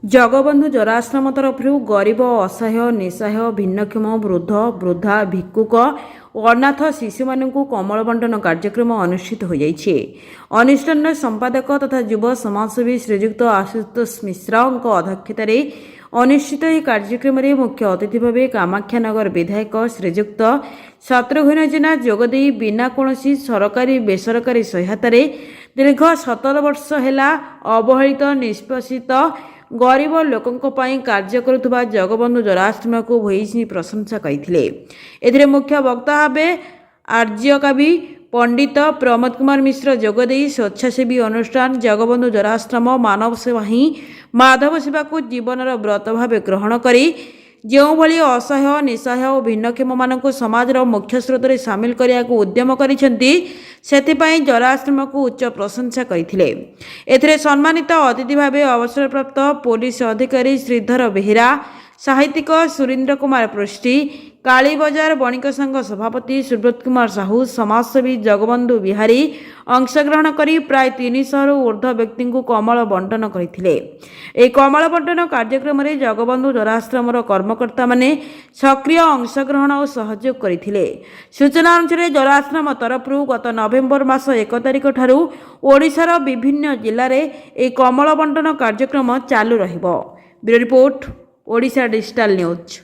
जगबंधु जराश्रम तरफ गरीब असहाय निसहाय भिन्नक्षम वृद्ध वृद्धा भिक्षुक और अनाथ शिशु मानू कमल बंटन कार्यक्रम अनुष्ठित हो जाइए। अनुष्ठान संपादक तथा युव समाजसेवी श्रीजुक्त आशुतोष मिश्र अध्यक्षतार अनुष्ठित यह कार्यक्रम में मुख्य अतिथि भाव कामाक्षानगर विधायक श्रीजुक्त शत्रुघ्न जेना जोगदे बिना कौन सरकारी बेसरकारी सहायतार दीर्घ 17 वर्ष है अवहेलित निष्पेषित गरीब लोकों पाई कार्य करुवा जगबंधु जराश्रम को भूयसी प्रशंसा करते। मुख्य वक्ता भावे आर्यकवि पंडित प्रमोद कुमार मिश्र जोगदे स्वेच्छासेवी अनुष्ठान जगबंधु जराश्रम मानव सेवा ही माधव सेवा को जीवनर व्रत भाव ग्रहण करी जो भली असहाय निसहाय और भिन्नक्षम मानक समाजर मुख्य स्रोत में सामिल करने को उद्यम करिसेंती जराश्रम को उच्च प्रशंसा करते। सम्मानित अतिथि भाव अवसरप्राप्त पुलिस अधिकारी श्रीधर बेहेरा साहित्यिक सुरेन्द्र कुमार पृष्टि काली बजार बणिक संघ सभापति सुब्रत कुमार साहू समाजसेवी जगबंधु बिहारी अंशग्रहण करी प्राय 300 ऊर्ध्व व्यक्ति को कमल बंटन करते। कमल बंटन कार्यक्रम में जगबंधु जराश्रम कर्मकर्ता माने सक्रिय अंशग्रहण और सहयोग करते। सूचना अनुसार जराश्रम तरफ गत नवेम्बर मास 1 तारिख ठारू ओडिशार विभिन्न जिले में कमल बंटन कार्यक्रम चालू रहिबो। Bureau report Odisha digital news.